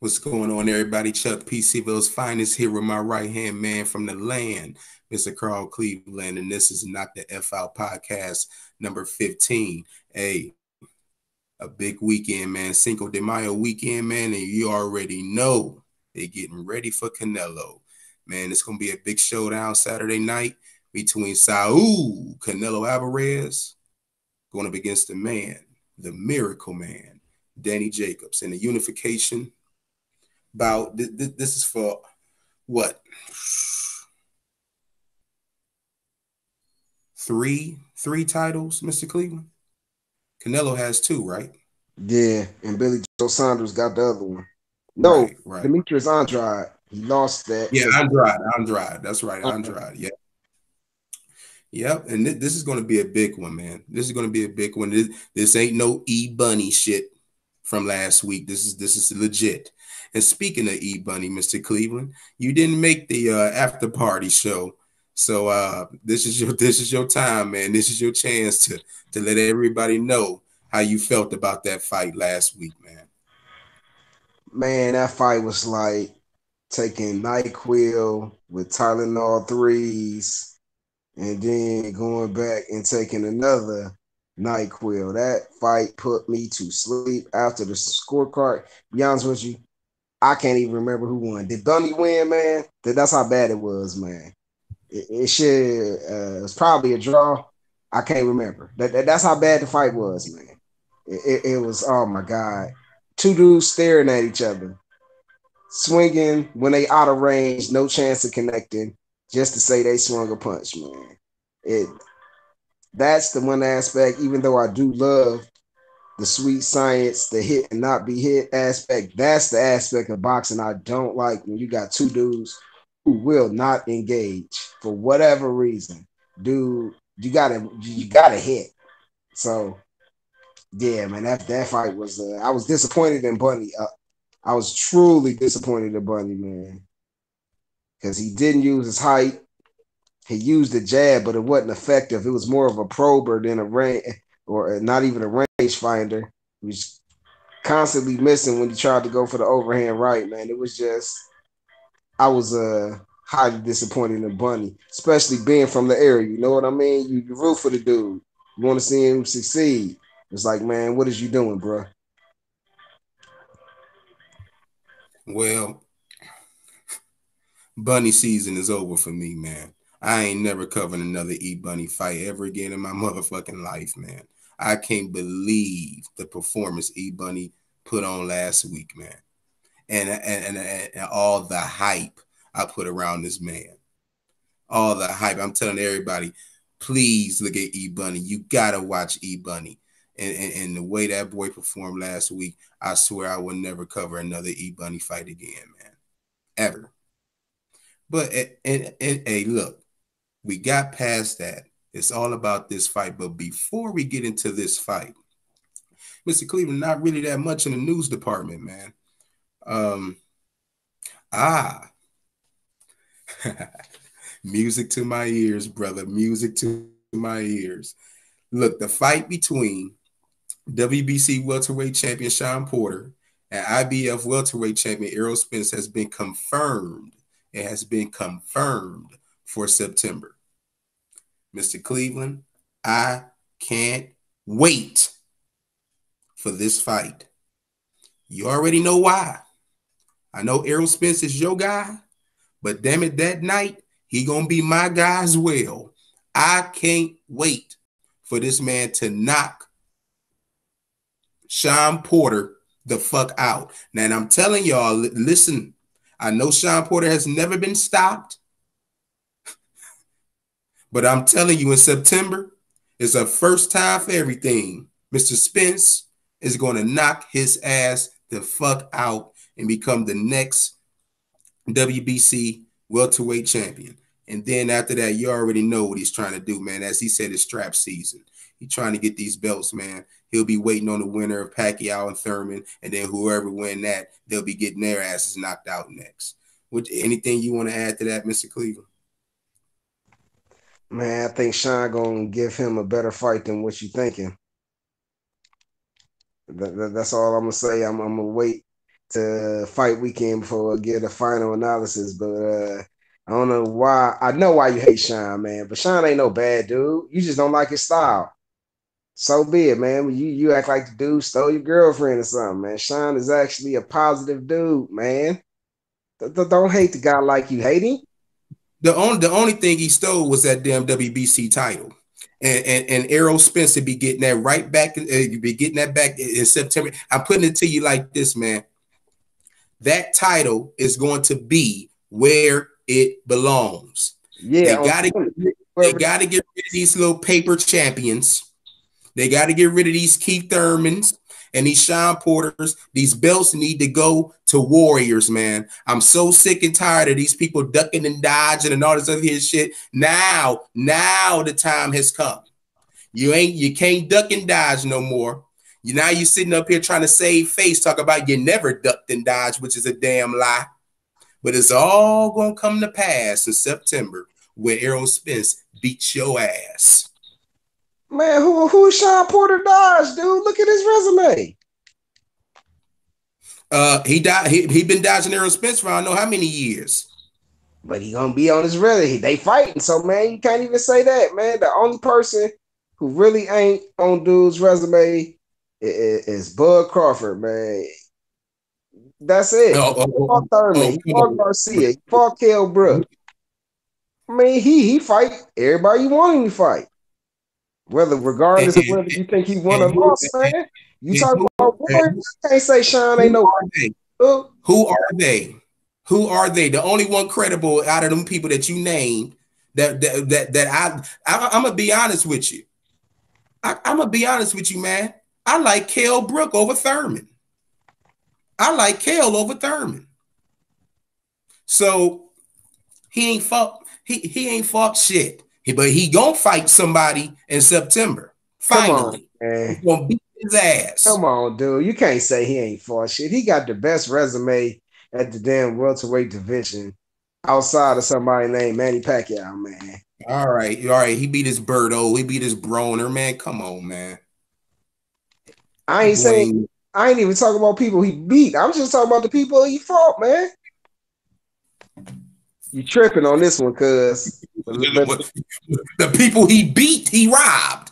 What's going on, everybody? Chuck P. C-Ville's finest here with my right-hand man from the land, Mr. Carl Cleveland, and this is not the F Out Podcast number 15. Hey, a big weekend, man. Cinco de Mayo weekend, man, and you already know they're getting ready for Canelo. Man, it's going to be a big showdown Saturday night between Saul Canelo Alvarez going up against the man, the miracle man, Danny Jacobs, and the unification bout. This is for what? Three titles, Mr. Cleveland? Canelo has two, right? Yeah, and Billy Joe Saunders got the other one. No, Right. Demetrius Andrade. He lost that Yeah, to Andrade. That's right, uh, Andrade. Yeah. Yep. And this is going to be a big one, man. This is going to be a big one. This ain't no E Bunny shit from last week. This is legit. And speaking of E Bunny, Mr. Cleveland, you didn't make the after party show. So this is your time, man. This is your chance to let everybody know how you felt about that fight last week, man. man. That fight was like taking NyQuil with Tylenol threes, and then going back and taking another NyQuil. That fight put me to sleep after the scorecard. Be honest with you, I can't even remember who won. Did Bunny win, man? That's how bad it was, man. It should it was probably a draw. I can't remember. That's how bad the fight was, man. It was, oh my god, two dudes staring at each other, swinging when they out of range, no chance of connecting, just to say they swung a punch, man. It That's the one aspect. Even though I do love the sweet science, the hit and not be hit aspect, that's the aspect of boxing I don't like when you got two dudes who will not engage for whatever reason. Dude, you gotta hit. So yeah, man, that fight was. I was disappointed in Bunny. I was truly disappointed in Bunny, man, because he didn't use his height. He used the jab, but it wasn't effective. It was more of a prober than a range, or not even a range finder. He was constantly missing when he tried to go for the overhand right, man. It was just, I was highly disappointed in Bunny, especially being from the area. You know what I mean? You root for the dude. You want to see him succeed. It's like, man, what is you doing, bro? Well, Bunny season is over for me, man. I ain't never covering another E Bunny fight ever again in my motherfucking life, man. I can't believe the performance E Bunny put on last week, man. And all the hype I put around this man. All the hype. I'm telling everybody, please look at E Bunny. You gotta watch E Bunny. And the way that boy performed last week, I swear I will never cover another E Bunny fight again, man. Ever. But and hey, look, we got past that. It's all about this fight. But before we get into this fight, Mr. Cleveland, not really that much in the news department, man. Um, ah, music to my ears, brother. Music to my ears. Look, the fight between WBC welterweight champion Sean Porter and IBF welterweight champion Errol Spence has been confirmed. It has been confirmed for September. Mr. Cleveland, I can't wait for this fight. You already know why. I know Errol Spence is your guy, but damn it, that night, he gonna be my guy as well. I can't wait for this man to knock Sean Porter the fuck out. Now, and I'm telling y'all, listen, I know Sean Porter has never been stopped, but I'm telling you, in September, it's a first time for everything. Mr. Spence is going to knock his ass the fuck out and become the next WBC welterweight champion. And then after that, you already know what he's trying to do, man. As he said, it's strap season. He's trying to get these belts, man. He'll be waiting on the winner of Pacquiao and Thurman, and then whoever win that, they'll be getting their asses knocked out next. Anything you want to add to that, Mr. Cleveland? Man, I think Sean gonna give him a better fight than what you thinking. That's all I'm gonna say. I'm gonna wait to fight weekend before I get a final analysis. But I don't know why. I know why you hate Sean, man. But Sean ain't no bad dude. You just don't like his style. So be it, man. You act like the dude stole your girlfriend or something, man. Sean is actually a positive dude, man. Don't hate the guy like you hate him. The only thing he stole was that damn WBC title. And Errol Spencer be getting that right back. Be getting that back in September. I'm putting it to you like this, man. That title is going to be where it belongs. They Yeah, got to they got to get rid of these little paper champions. They got to get rid of these Keith Thurmans and these Sean Porters. These belts need to go to Warriors, man. I'm so sick and tired of these people ducking and dodging and all this other shit. Now the time has come. You can't duck and dodge no more. Now you sitting up here trying to save face, talk about you never ducked and dodged, which is a damn lie. But it's all gonna come to pass in September when Errol Spence beats your ass. Man, who's Sean Porter Dodge, dude? Look at his resume. He been dodging Errol Spence for I don't know how many years. But he gonna be on his resume. They fighting, so man, you can't even say that, man. The only person who really ain't on dude's resume is Bud Crawford, man. That's it. He fought Thurman, he fought Garcia, he fought Kell Brook. I mean, he fight everybody you want him to fight. Regardless of whether you think he won or lost, man. You talk about Warriors, you can't say Sean ain't no. Who are they? Who are they? The only one credible out of them people that you named that I'm gonna be honest with you. I'm gonna be honest with you, man. I like Kell Brook over Thurman. I like Kell over Thurman. So he ain't fought. He ain't fought shit. But he gonna fight somebody in September. Finally, he's gonna beat his ass. Come on, dude. You can't say he ain't fought shit. He got the best resume at the damn welterweight division outside of somebody named Manny Pacquiao, man. All right. He beat his Birdo. He beat his Broner, man. Come on, man. I ain't even talking about people he beat. I'm just talking about the people he fought, man. You tripping on this one, cuz. The people he beat, he robbed.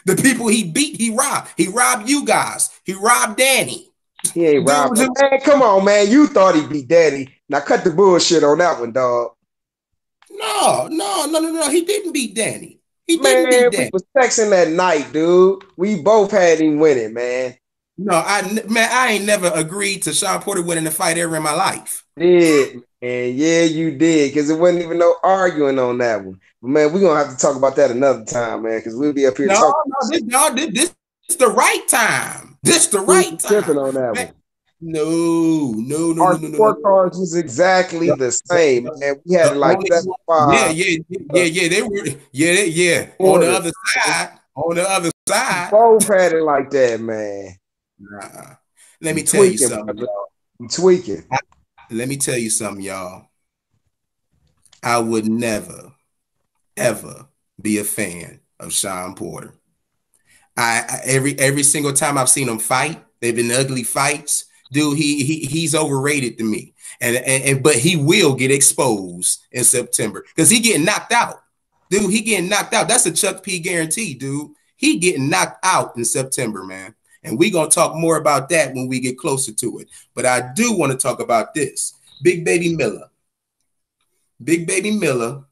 The people he beat, he robbed. He robbed you guys. He robbed Danny. He ain't robbed him. Man, come on, man. You thought he beat Danny. Now cut the bullshit on that one, dog. No. He didn't beat Danny. He didn't beat Danny. We was texting that night, dude. We both had him winning, man. No, I ain't never agreed to Sean Porter winning the fight ever in my life. Did, and yeah, you did, because it wasn't even no arguing on that one. But man, we're gonna have to talk about that another time, man, because we'll be up here talking. This is the right time. This the right time. On that one. No. Our scorecards was exactly the same, man. We had like 7-5. Yeah. They were, yeah. On the other side. Both had it like that, man. Nah. Let me tell you something. You tweaking. Let me tell you something, y'all. I would never, ever be a fan of Sean Porter. Every single time I've seen him fight, they've been ugly fights. Dude, he's overrated to me. But he will get exposed in September because he getting knocked out. Dude, he getting knocked out. That's a Chuck P guarantee, dude. He getting knocked out in September, man. And we're going to talk more about that when we get closer to it. But I do want to talk about this. Big Baby Miller. Big Baby Miller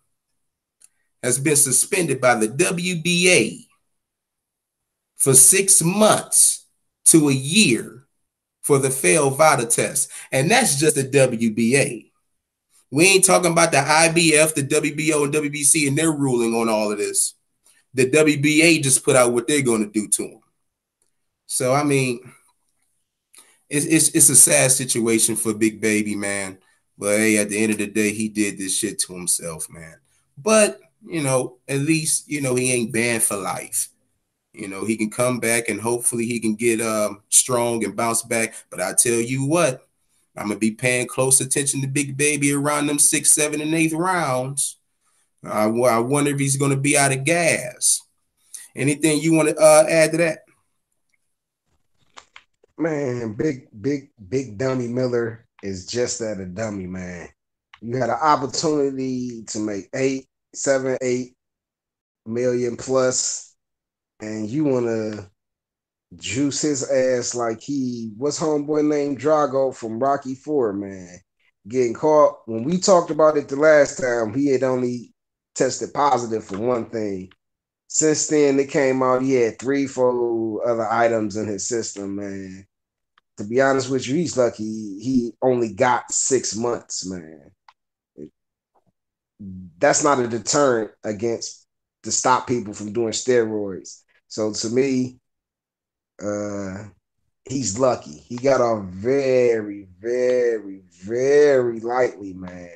has been suspended by the WBA for 6 months to a year for the failed VADA test. And that's just the WBA. We ain't talking about the IBF, the WBO, and WBC and their ruling on all of this. The WBA just put out what they're going to do to him. So, I mean, it's a sad situation for Big Baby, man. But, hey, at the end of the day, he did this shit to himself, man. But, at least, he ain't banned for life. He can come back and hopefully he can get strong and bounce back. But I tell you what, I'm going to be paying close attention to Big Baby around them 6th, 7th, and 8th rounds. I wonder if he's going to be out of gas. Anything you want to add to that? Man, big dummy Miller is just that, a dummy, man. You had an opportunity to make 8 million plus, and you want to juice his ass like he what's homeboy named Drago from Rocky Four, man. Getting caught when we talked about it the last time, he had only tested positive for one thing. Since then, it came out he had 3, 4 other items in his system, man. To be honest with you, he's lucky he only got 6 months, man. That's not a deterrent against to stop people from doing steroids. So to me, uh, he's lucky. He got off very, very, very lightly, man.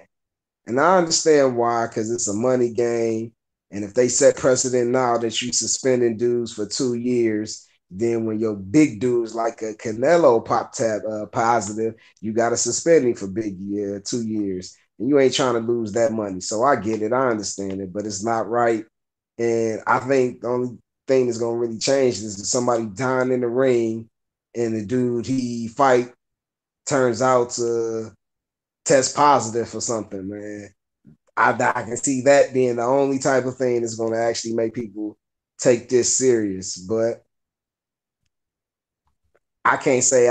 And I understand why, because it's a money game. And if they set precedent now that you suspending dudes for 2 years, then when your big dudes like a Canelo pop tab positive, you got to suspend him for 2 years. And you ain't trying to lose that money. So I get it. I understand it, but it's not right. And I think the only thing that's going to really change is if somebody dying in the ring and the dude he fight turns out to test positive for something, man. I can see that being the only type of thing that's going to actually make people take this serious. But I can't say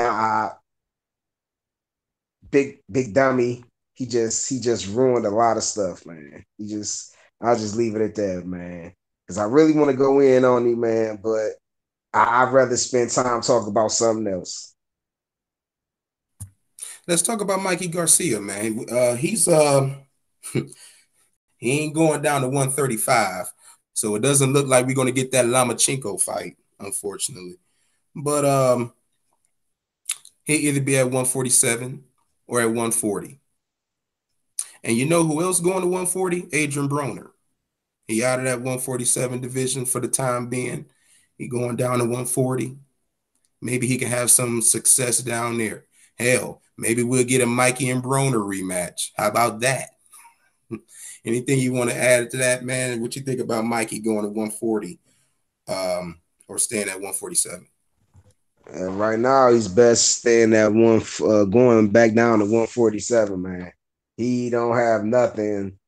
big dummy. He just ruined a lot of stuff, man. I'll just leave it at that, man. Because I really want to go in on him, man, but I'd rather spend time talking about something else. Let's talk about Mikey Garcia, man. He's he ain't going down to 135, so it doesn't look like we're going to get that Lomachenko fight, unfortunately. But he'll either be at 147 or at 140. And you know who else going to 140? Adrian Broner. He out of that 147 division for the time being. He going down to 140. Maybe he can have some success down there. Hell, maybe we'll get a Mikey and Broner rematch. How about that? Anything you want to add to that, man? What you think about Mikey going to 140 or staying at 147? And right now, he's best staying at going back down to 147, man. He don't have nothing.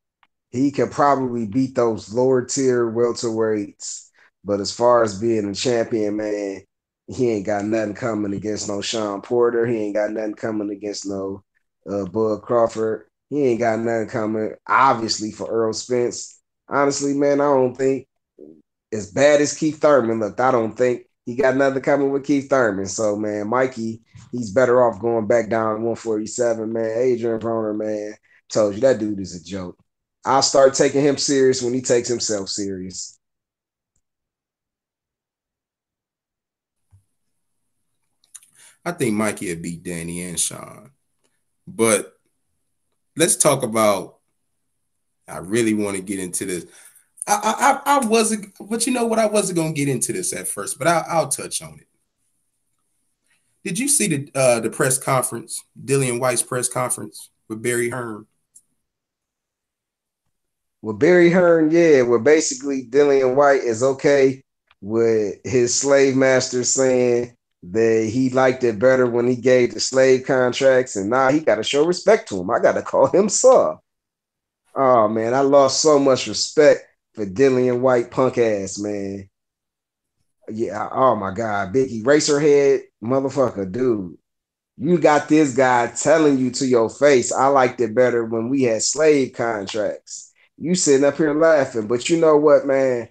He can probably beat those lower tier welterweights, but as far as being a champion, man, he ain't got nothing coming against no Sean Porter. He ain't got nothing coming against no Bud Crawford. He ain't got nothing coming, obviously, for Earl Spence. Honestly, man, I don't think as bad as Keith Thurman looked, I don't think he got nothing coming with Keith Thurman. So, man, Mikey, he's better off going back down to 147, man. Adrian Broner, man, told you that dude is a joke. I'll start taking him serious when he takes himself serious. I think Mikey would beat Danny and Sean. But let's talk about. I really want to get into this. I wasn't, but you know what? I wasn't gonna get into this at first, but I'll touch on it. Did you see the press conference, Dillian White's press conference with Barry Hearn? With Barry Hearn, yeah, where basically Dillian White is okay with his slave master saying that he liked it better when he gave the slave contracts, and now he got to show respect to him. I got to call him sir. Oh man, I lost so much respect for Dillian White, punk ass man. Yeah, oh my god, big eraserhead motherfucker, dude. You got this guy telling you to your face, I liked it better when we had slave contracts. You sitting up here laughing, but you know what, man?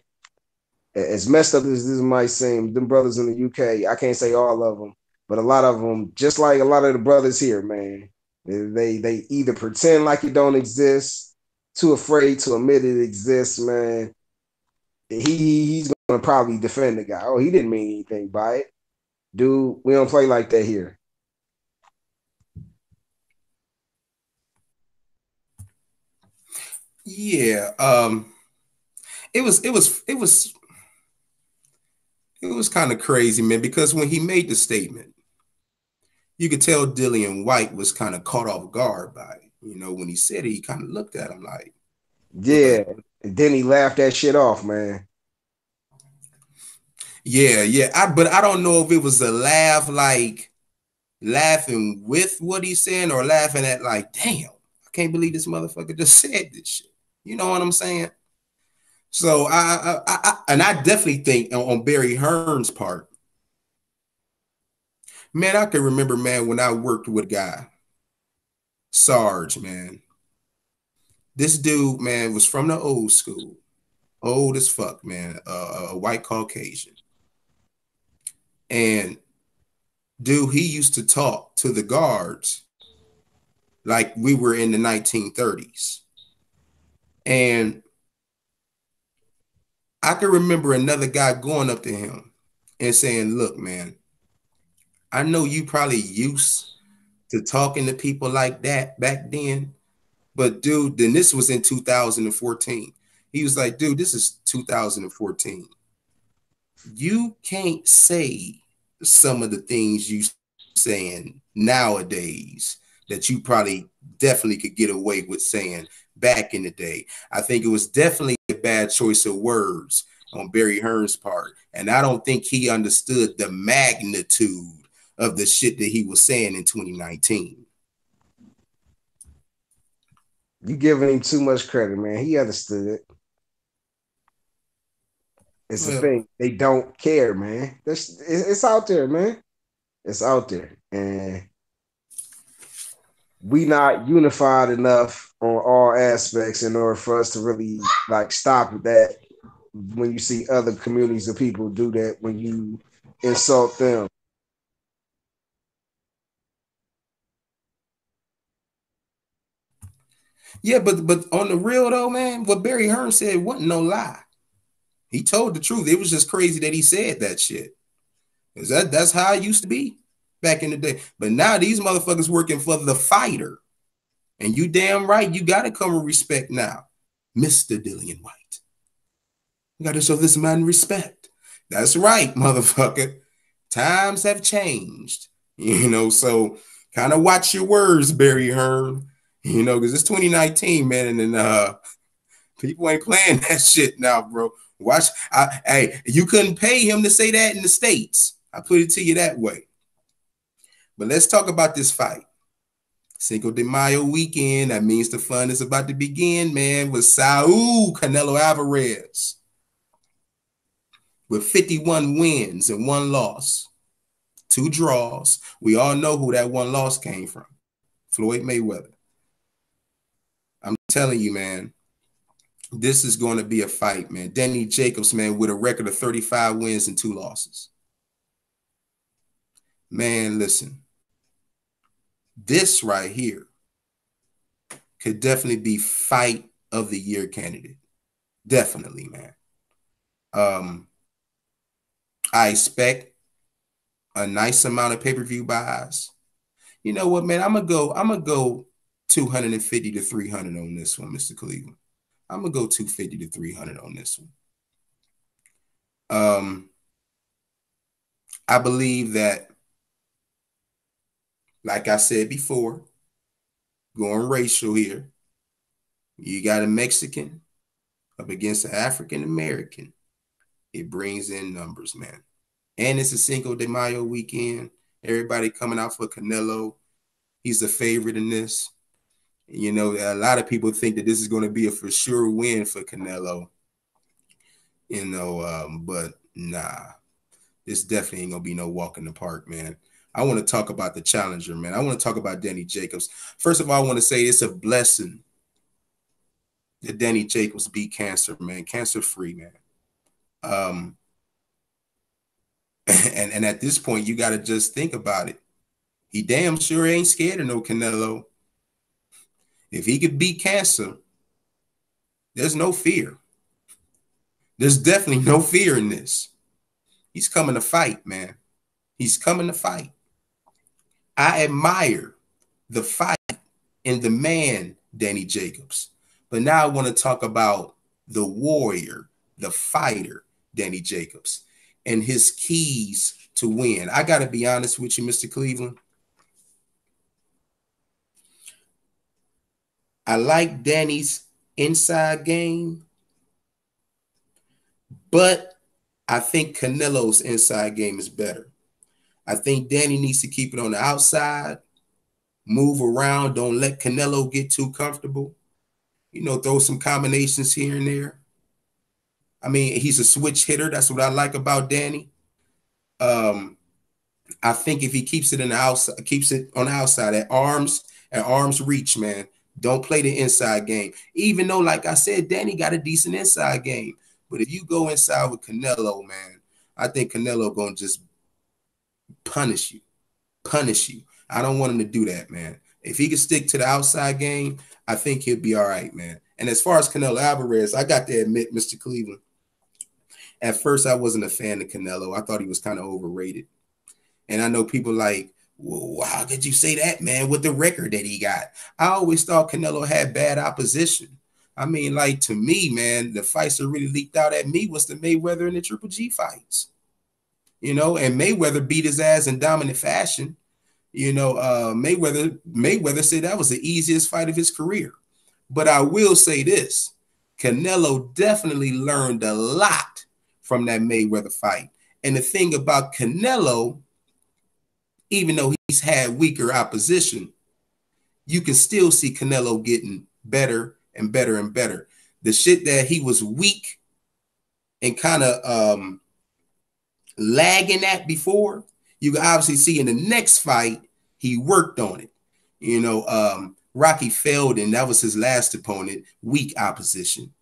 As messed up as this might seem, them brothers in the UK, I can't say all of them, but a lot of them, just like a lot of the brothers here, man, they either pretend like it don't exist, too afraid to admit it exists, man. He's gonna probably defend the guy. Oh, he didn't mean anything by it, dude. We don't play like that here. Yeah, it was it was it was it was kind of crazy, man, because when he made the statement, you could tell Dillian White was kind of caught off guard by it. You know, when he said it, he kind of looked at him like, but Yeah, and then he laughed that shit off, man. yeah, yeah. But I don't know if it was a laugh like laughing with what he's saying or laughing at like, damn, I can't believe this motherfucker just said this shit. You know what I'm saying? So I definitely think on Barry Hearn's part, man, I can remember, man, when I worked with a guy, Sarge, man. This dude, man, was from the old school, old as fuck, man, a white Caucasian. And dude, he used to talk to the guards like we were in the 1930s. And I can remember another guy going up to him and saying, look, man, I know you probably used to talking to people like that back then, but dude, then this was in 2014. He was like, dude, this is 2014. You can't say some of the things you saying nowadays that you probably definitely could get away with saying back in the day. I think it was definitely a bad choice of words on Barry Hearn's part. And I don't think he understood the magnitude of the shit that he was saying in 2019. You giving him too much credit, man. He understood it. It's the Well, thing. They don't care, man. It's out there, man. It's out there. And we not unified enough on all aspects in order for us to really like stop that when you see other communities of people do that when you insult them. yeah, but on the real though, man, what Barry Hearn said wasn't no lie. He told the truth. It was just crazy that he said that shit. Is that's how it used to be back in the day. But now these motherfuckers working for the fighter. And you damn right, you gotta come with respect now, Mr. Dillian White. You gotta show this man respect. That's right, motherfucker. Times have changed. So kind of watch your words, Barry Hearn. Because it's 2019, man, and people ain't playing that shit now, bro. Watch. Hey, you couldn't pay him to say that in the States. I put it to you that way. But let's talk about this fight. Cinco de Mayo weekend. That means the fun is about to begin, man, with Saul Canelo Alvarez with 51 wins and 1 loss, 2 draws. We all know who that 1 loss came from. Floyd Mayweather. I'm telling you, man, this is going to be a fight, man. Danny Jacobs, man, with a record of 35 wins and 2 losses. Man, listen. This right here could definitely be fight of the year candidate. Definitely, man. I expect a nice amount of pay-per-view buys. You know what, man? I'm gonna go 250 to 300 on this one, Mr. Cleveland. I'm gonna go 250 to 300 on this one. I believe that, like I said before, going racial here, you got a Mexican up against an African American. It brings in numbers, man. And it's a Cinco de Mayo weekend. Everybody coming out for Canelo. He's the favorite in this. A lot of people think that this is going to be a for sure win for Canelo. But nah, this definitely ain't going to be no walk in the park, man. I want to talk about the challenger, man. I want to talk about Danny Jacobs. First of all, I want to say it's a blessing that Danny Jacobs beat cancer, man. Cancer-free, man. And at this point, you got to just think about it. He damn sure ain't scared of no Canelo. If he could beat cancer, there's no fear. There's definitely no fear in this. He's coming to fight, man. He's coming to fight. I admire the fight in the man, Danny Jacobs. But now I want to talk about the warrior, the fighter, Danny Jacobs, and his keys to win. I got to be honest with you, Mr. Cleveland. I like Danny's inside game, but I think Canelo's inside game is better. I think Danny needs to keep it on the outside, move around, don't let Canelo get too comfortable. Throw some combinations here and there. I mean, he's a switch hitter. That's what I like about Danny. I think if he keeps it in the outside, keeps it on the outside at arm's reach, man. Don't play the inside game. Even though, like I said, Danny got a decent inside game. But if you go inside with Canelo, man, I think Canelo gonna just punish you. Punish you. I don't want him to do that, man. If he can stick to the outside game, I think he'll be all right, man. And as far as Canelo Alvarez, I got to admit, Mr. Cleveland, at first I wasn't a fan of Canelo. I thought he was kind of overrated. And I know people like, well, how could you say that, man, with the record that he got? I always thought Canelo had bad opposition. I mean, like, to me, man, the fights that really leaked out at me was the Mayweather and the Triple G fights. And Mayweather beat his ass in dominant fashion. Mayweather said that was the easiest fight of his career. But I will say this, Canelo definitely learned a lot from that Mayweather fight. And the thing about Canelo, even though he's had weaker opposition, you can still see Canelo getting better and better and better. The shit that he was weak and kind of lagging at before, you can obviously see in the next fight, he worked on it. Rocky Feldon, that was his last opponent, weak opposition.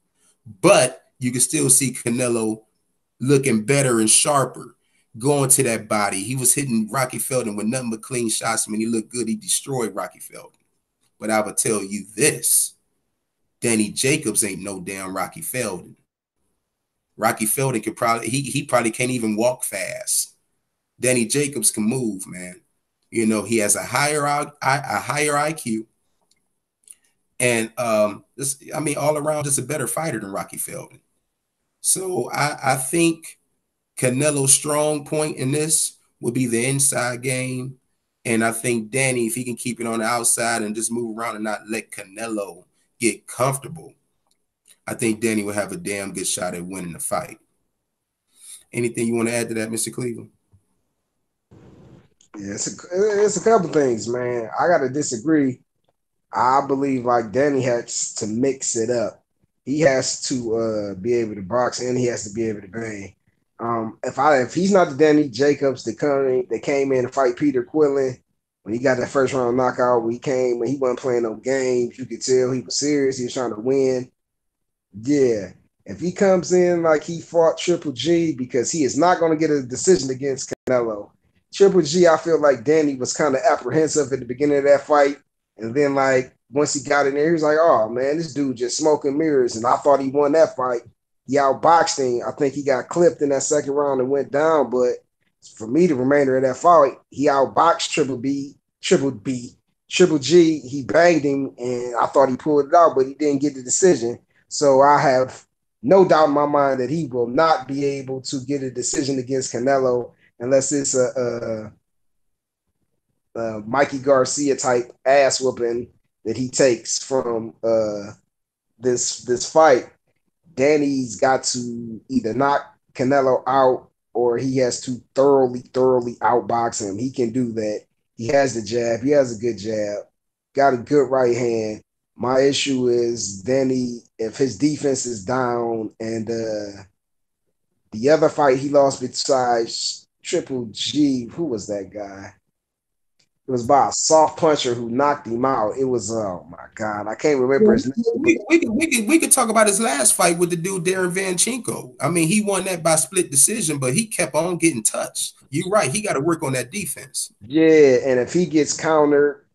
But you can still see Canelo looking better and sharper, going to that body. He was hitting Rocky Feldon with nothing but clean shots. When he looked good, he destroyed Rocky Feldon. But I would tell you this, Danny Jacobs ain't no damn Rocky Feldon. Rocky Feldon could probably, he probably can't even walk fast. Danny Jacobs can move, man. He has a higher IQ. And all around, just a better fighter than Rocky Feldon. So I think Canelo's strong point in this will be the inside game. And I think Danny, if he can keep it on the outside and just move around and not let Canelo get comfortable, I think Danny will have a damn good shot at winning the fight. Anything you want to add to that, Mr. Cleveland? Yeah, it's a couple things, man. I got to disagree. I believe like Danny has to mix it up. He has to be able to box and he has to be able to bang. If he's not the Danny Jacobs that came in to fight Peter Quillen when he got that first round knockout, when he wasn't playing no games, you could tell he was serious. He was trying to win. Yeah, if he comes in like he fought Triple G, because he is not going to get a decision against Canelo. Triple G, I feel like Danny was kind of apprehensive at the beginning of that fight. And then, like, once he got in there, he was like, oh, man, this dude just smoking mirrors. And I thought he won that fight. He outboxed him. I think he got clipped in that second round and went down. But for me, the remainder of that fight, he outboxed Triple G. He banged him, and I thought he pulled it out, but he didn't get the decision. So I have no doubt in my mind that he will not be able to get a decision against Canelo unless it's a Mikey Garcia type ass whooping that he takes from this fight. Danny's got to either knock Canelo out or he has to thoroughly outbox him. He can do that. He has the jab. He has a good jab. Got a good right hand. My issue is Danny, if his defense is down and the other fight he lost besides Triple G, who was that guy? It was by a soft puncher who knocked him out. It was, oh my God, I can't remember his name. We could talk about his last fight with the dude Darren Vanchenko. I mean, he won that by split decision, but he kept on getting touched. You're right. He got to work on that defense. Yeah, and if he gets countered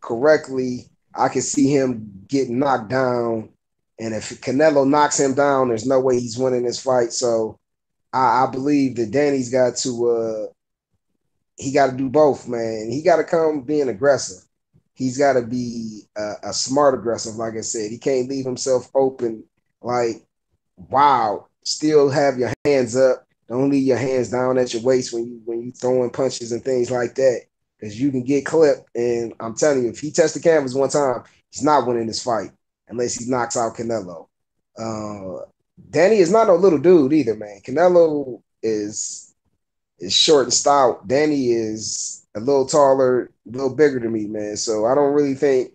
correctly, I can see him getting knocked down. And if Canelo knocks him down, there's no way he's winning this fight. So I believe that Danny's got to he got to do both, man. He got to come being aggressive. He's got to be a smart aggressive, like I said. He can't leave himself open like, wow, still have your hands up. Don't leave your hands down at your waist when you throwing punches and things like that, because you can get clipped. And I'm telling you, if he tests the canvas one time, he's not winning this fight unless he knocks out Canelo. Danny is not no little dude either, man. Canelo is is short and stout. Danny is a little taller, a little bigger than me, man. So I don't really think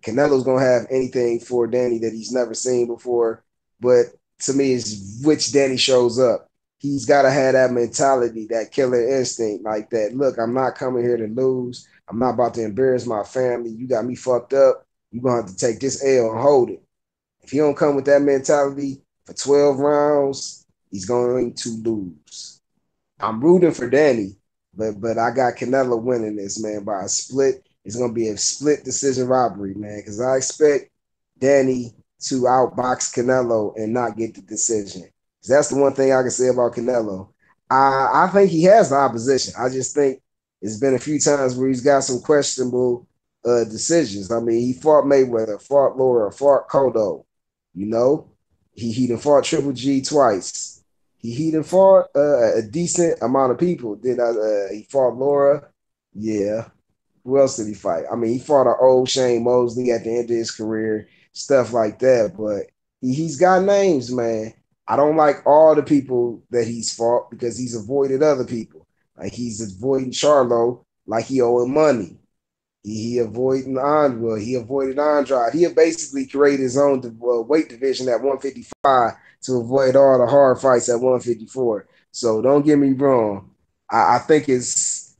Canelo's gonna have anything for Danny that he's never seen before. But to me, it's which Danny shows up. He's got to have that mentality, that killer instinct, like that. Look, I'm not coming here to lose. I'm not about to embarrass my family. You got me fucked up. You're gonna have to take this L and hold it. If he don't come with that mentality for 12 rounds, he's going to lose. I'm rooting for Danny, but I got Canelo winning this, man, by a split. It's gonna be a split decision robbery, man, because I expect Danny to outbox Canelo and not get the decision. 'Cause that's the one thing I can say about Canelo. I think he has the opposition. I just think it's been a few times where he's got some questionable decisions. I mean, he fought Mayweather, fought Laura, fought Cotto. You know, he done fought Triple G twice. He done fought a decent amount of people. Then he fought Laura. Yeah. Who else did he fight? I mean, he fought an old Shane Mosley at the end of his career, stuff like that. But he's got names, man. I don't like all the people that he's fought because he's avoided other people. Like he's avoiding Charlo like he owe him money. He avoided Andrade. He avoided Andrade. He basically created his own weight division at 155 to avoid all the hard fights at 154. So don't get me wrong. I think it's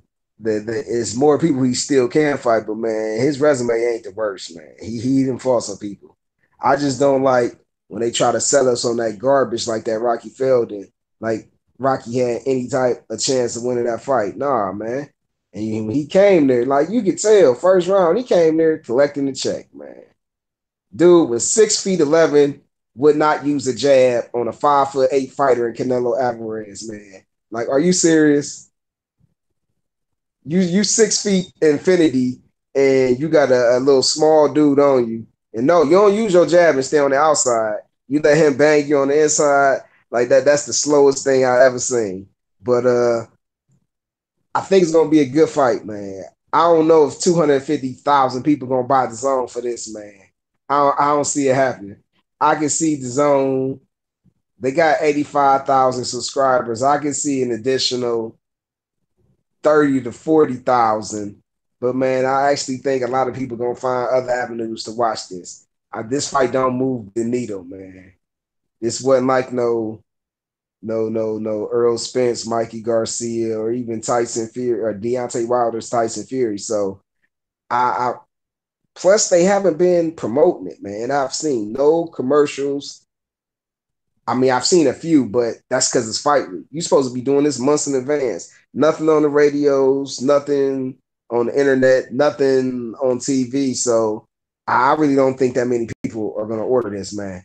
more people he still can fight, but man, his resume ain't the worst, man. He didn't fought some people. I just don't like when they try to sell us on that garbage like that Rocky Feldon. Like Rocky had any type of chance of winning that fight. Nah, man. And when he came there, like you could tell, first round, he came there collecting the check, man. Dude was 6 feet 11, would not use a jab on a 5'8" fighter in Canelo Alvarez, man. Like, are you serious? You 6 feet infinity, and you got a little small dude on you. And no, you don't use your jab and stay on the outside. You let him bang you on the inside like that. That's the slowest thing I ever seen. But I think it's gonna be a good fight, man. I don't know if 250,000 people gonna buy the zone for this, man. I don't see it happening. I can see the zone. They got 85,000 subscribers. I can see an additional 30 to 40,000. But man, I actually think a lot of people gonna find other avenues to watch this. This fight don't move the needle, man. This wasn't like no Earl Spence, Mikey Garcia, or even Tyson Fury or Deontay Wilder's Tyson Fury. So I plus they haven't been promoting it, man. I've seen no commercials. I mean, I've seen a few, but that's because it's fight week. You're supposed to be doing this months in advance. Nothing on the radios, nothing on the internet, nothing on TV. So I really don't think that many people are gonna order this, man.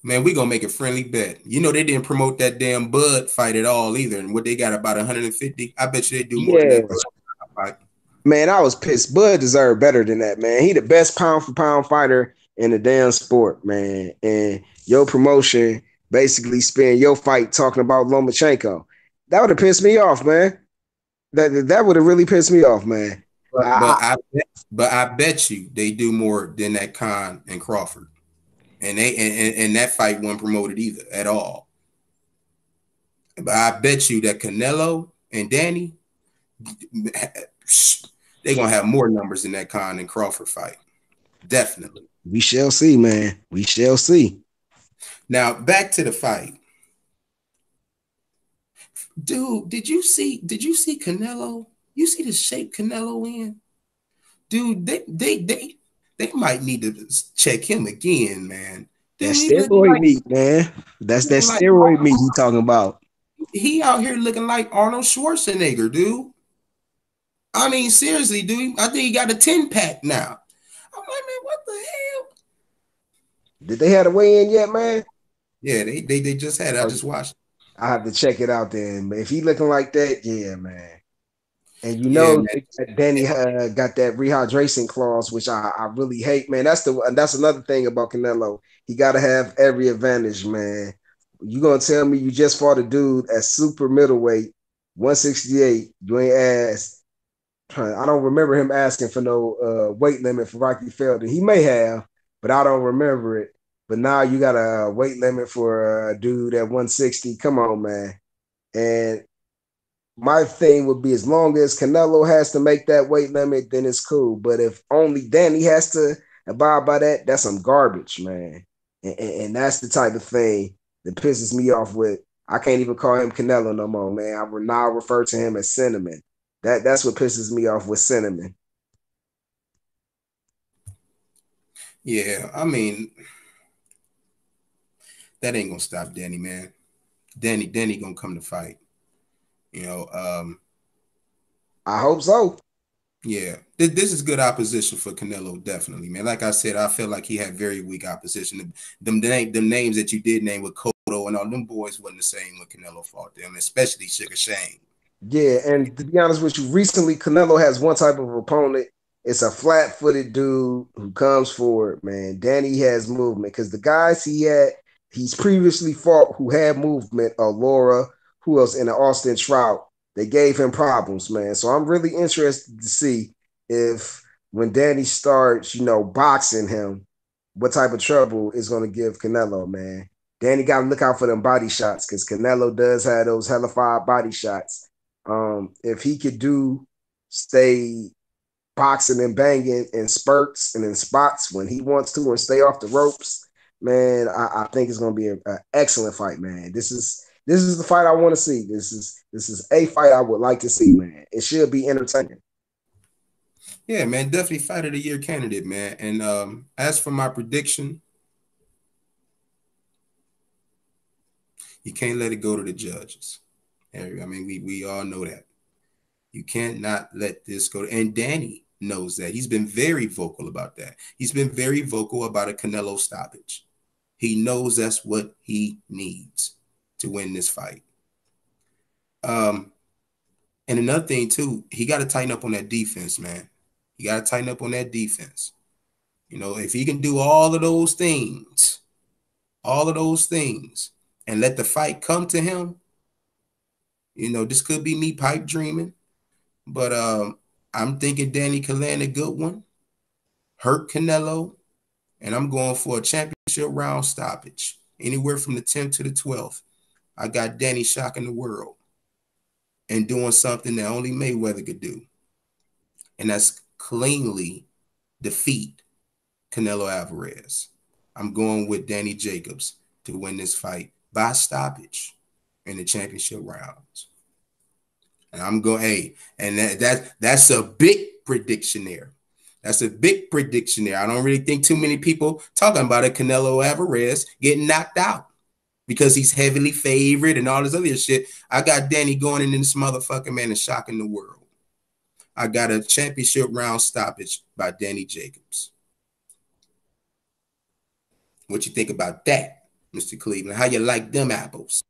Man, we gonna make a friendly bet. You know they didn't promote that damn Bud fight at all either. And what they got about 150? I bet you they do more than Yeah, that fight. man, I was pissed. Bud deserved better than that, man. He the best pound for pound fighter in the damn sport, man. And your promotion basically spent your fight talking about Lomachenko. That would have pissed me off, man. That would have really pissed me off, man. But I, but I bet, but I bet you they do more than that Khan and Crawford. And and that fight wasn't promoted either at all. But I bet you that Canelo and Danny, they're gonna have more numbers in that Khan and Crawford fight. Definitely. we shall see, man. We shall see. Now back to the fight. Dude, did you see Canelo? You see the shape Canelo in? Dude, they might need to check him again, man. That Dude, steroid meat, man. That's that like steroid meat he talking about. he out here looking like Arnold Schwarzenegger, dude. I mean, seriously, dude. I think he got a 10-pack now. I'm like, man, what the hell? Did they have a weigh in yet, man? Yeah, they just had it. I Or just watched. I have to check it out then. If he looking like that, yeah, man. And you Yeah, know, man. Danny got that rehydration clause, which I really hate, man. That's another thing about Canelo. He got to have every advantage, man. You gonna tell me you just fought a dude at super middleweight, 168? You ain't asked. I don't remember him asking for no weight limit for Rocky Feldon. He may have, but I don't remember it. But now you got a weight limit for a dude at 160. Come on, man. And my thing would be as long as Canelo has to make that weight limit, then it's cool. But if only Danny has to abide by that, that's some garbage, man. And that's the type of thing that pisses me off with. I can't even call him Canelo no more, man. I will now refer to him as Cinnamon. That's what pisses me off with Cinnamon. Yeah, I mean, that ain't gonna stop Danny, man. Danny gonna come to fight. You know, I hope so. yeah, this is good opposition for Canelo, definitely, man. Like I said, I feel like he had very weak opposition. Them names that you did name with Cotto and all them boys wasn't the same when Canelo fought them, especially Sugar Shane. Yeah, and to be honest with you, recently Canelo has one type of opponent. It's a flat-footed dude who comes forward, man. Danny has movement because the guys he's previously fought who had movement, Laura, who else, in the Austin Trout, they gave him problems, man. So I'm really interested to see if when Danny starts, boxing him, what type of trouble is going to give Canelo, man. Danny got to look out for them body shots because Canelo does have those hellified body shots. If he could stay boxing and banging in spurts and in spots when he wants to and stay off the ropes, man, I think it's gonna be an excellent fight, man. This is the fight I want to see. This is a fight I would like to see, man. It should be entertaining. Yeah, man, definitely fight of the year candidate, man. And as for my prediction, you can't let it go to the judges. I mean, we all know that. You can't not let this go. And Danny knows that. He's been very vocal about that. He's been very vocal about a Canelo stoppage. He knows that's what he needs to win this fight. Um, and another thing too, he got to tighten up on that defense, man. He got to tighten up on that defense. You know, if he can do all of those things, and let the fight come to him, this could be me pipe dreaming, but I'm thinking Danny can land a good one, hurt Canelo, and I'm going for a championship round stoppage, anywhere from the 10th to the 12th. I got Danny shocking the world and doing something that only Mayweather could do, and that's cleanly defeat Canelo Alvarez. I'm going with Danny Jacobs to win this fight by stoppage in the championship rounds. And I'm going, hey, and that's a big prediction there. That's a big prediction there. I don't really think too many people talking about it. Canelo Alvarez getting knocked out because he's heavily favored and all this other shit. I got Danny going in this motherfucker, man, and shocking the world. I got a championship round stoppage by Danny Jacobs. What you think about that, Mr. Cleveland? How you like them apples?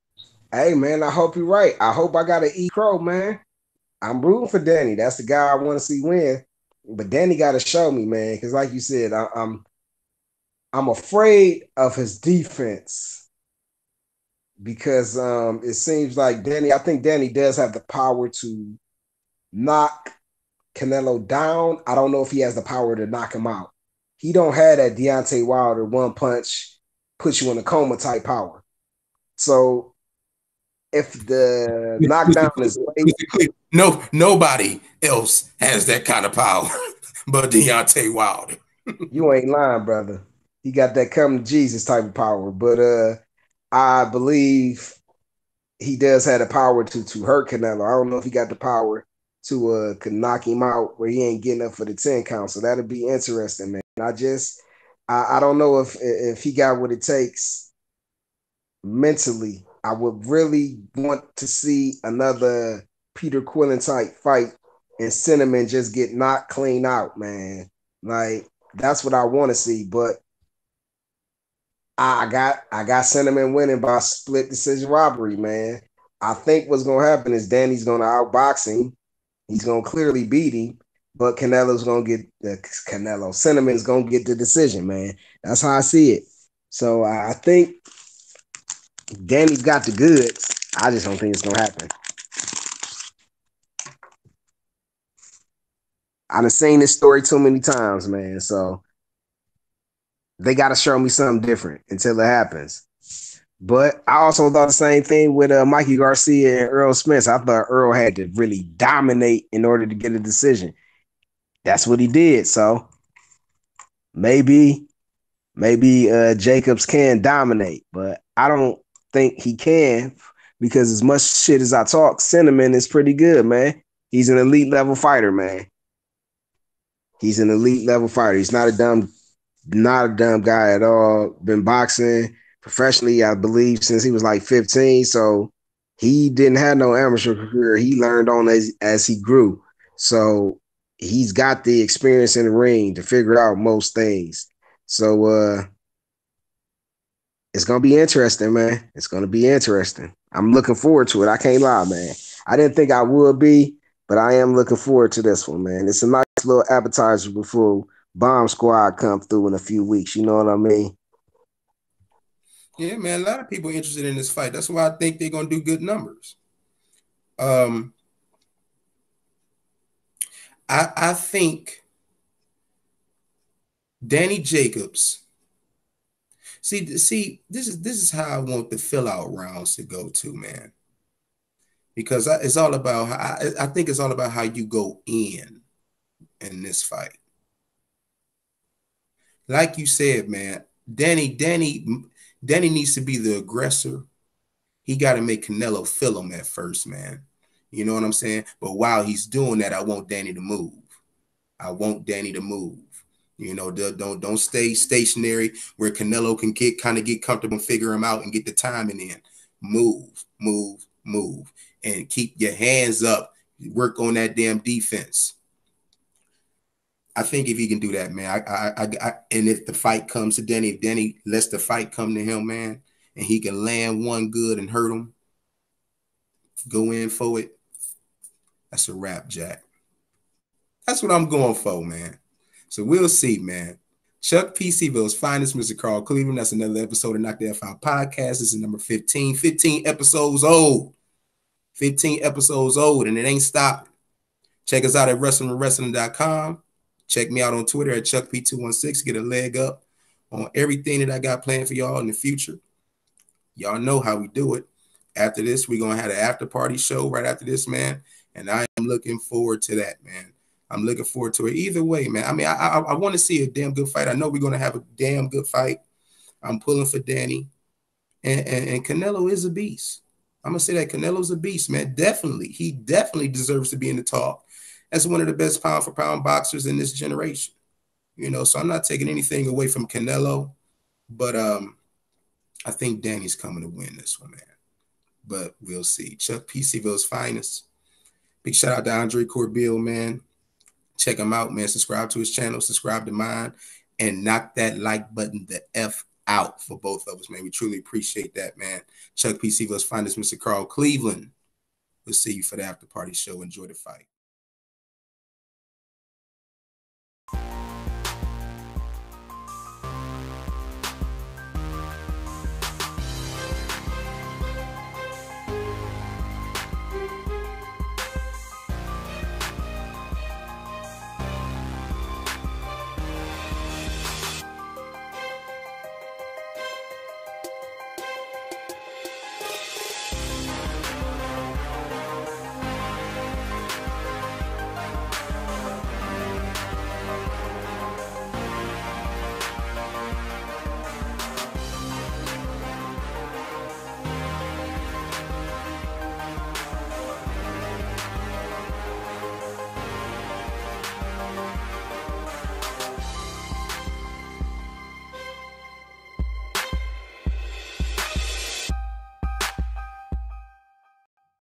Hey, man, I hope you're right. I hope I got an E Crow, man. I'm rooting for Danny. That's the guy I want to see win. But Danny got to show me, man, because like you said, I'm afraid of his defense because it seems like Danny. I think Danny does have the power to knock Canelo down. I don't know if he has the power to knock him out. He don't have that Deontay Wilder one punch, put you in a coma type power. So if the knockdown is late, no, nobody else has that kind of power but Deontay Wilder. you ain't lying, brother. He got that come to Jesus type of power. But I believe he does have the power to hurt Canelo. I don't know if he got the power to knock him out where he ain't getting up for the 10 count. So that'll be interesting, man. I don't know if he got what it takes mentally. I would really want to see another Peter Quillen type fight and Cinnamon just get knocked clean out, man. Like that's what I want to see. But I got Cinnamon winning by split decision robbery, man. I think what's gonna happen is Danny's gonna outbox him. He's gonna clearly beat him, but Canelo's gonna get the Canelo. Cinnamon's gonna get the decision, man. That's how I see it. So I think Danny's got the goods. I just don't think it's gonna happen. I've seen this story too many times, man. So they got to show me something different until it happens. But I also thought the same thing with Mikey Garcia and Earl Spence. I thought Earl had to really dominate in order to get a decision. That's what he did. So maybe Jacobs can dominate, but I don't think he can because as much shit as I talk, Cinnamon is pretty good, man. He's an elite level fighter, man. He's an elite level fighter. He's not a dumb guy at all. Been boxing professionally, I believe, since he was like 15. So he didn't have no amateur career. He learned on as he grew. So he's got the experience in the ring to figure out most things. So it's gonna be interesting, man. It's gonna be interesting. I'm looking forward to it. I can't lie, man. I didn't think I would be, but I am looking forward to this one, man. It's a nice little appetizer before Bomb Squad come through in a few weeks. You know what I mean? Yeah, man. A lot of people interested in this fight. That's why I think they're gonna do good numbers. Um, I think Danny Jacobs. See, this is how I want the fill out rounds to go to, man. Because it's all about I think it's all about how you go in this fight. Like you said, man, Danny needs to be the aggressor. He got to make Canelo feel him at first, man. You know what I'm saying? But while he's doing that, I want Danny to move. I want Danny to move. You know, don't stay stationary where Canelo can get comfortable and figure him out and get the timing in. Move, move, move, and keep your hands up. Work on that damn defense. I think if he can do that, man, and if the fight comes to Danny, if Danny lets the fight come to him, man, and he can land one good and hurt him, go in for it. That's a wrap, Jack. That's what I'm going for, man. So we'll see, man. Chuck P. C-Ville's finest, Mr. Carl Cleveland. That's another episode of Knock the F Out Podcast. This is number 15. 15 episodes old. 15 episodes old, and it ain't stopping. Check us out at wrestlingwrestling.com. Check me out on Twitter at ChuckP216. Get a leg up on everything that I got planned for y'all in the future. Y'all know how we do it. After this, we're going to have an after party show right after this, man. And I am looking forward to that, man. I'm looking forward to it. Either way, man. I mean, I want to see a damn good fight. I know we're going to have a damn good fight. I'm pulling for Danny. And Canelo is a beast. I'm going to say that Canelo's a beast, man. Definitely. He definitely deserves to be in the talk as one of the best pound for pound boxers in this generation. You know, so I'm not taking anything away from Canelo, but I think Danny's coming to win this one, man. But we'll see. Chuck P. C-Ville's finest. Big shout out to Andre Corbill, man. Check him out, man. Subscribe to his channel, subscribe to mine, and knock that like button the F out for both of us, man. We truly appreciate that, man. Chuck P. C-Ville's finest, Mr. Carl Cleveland. We'll see you for the after party show. Enjoy the fight.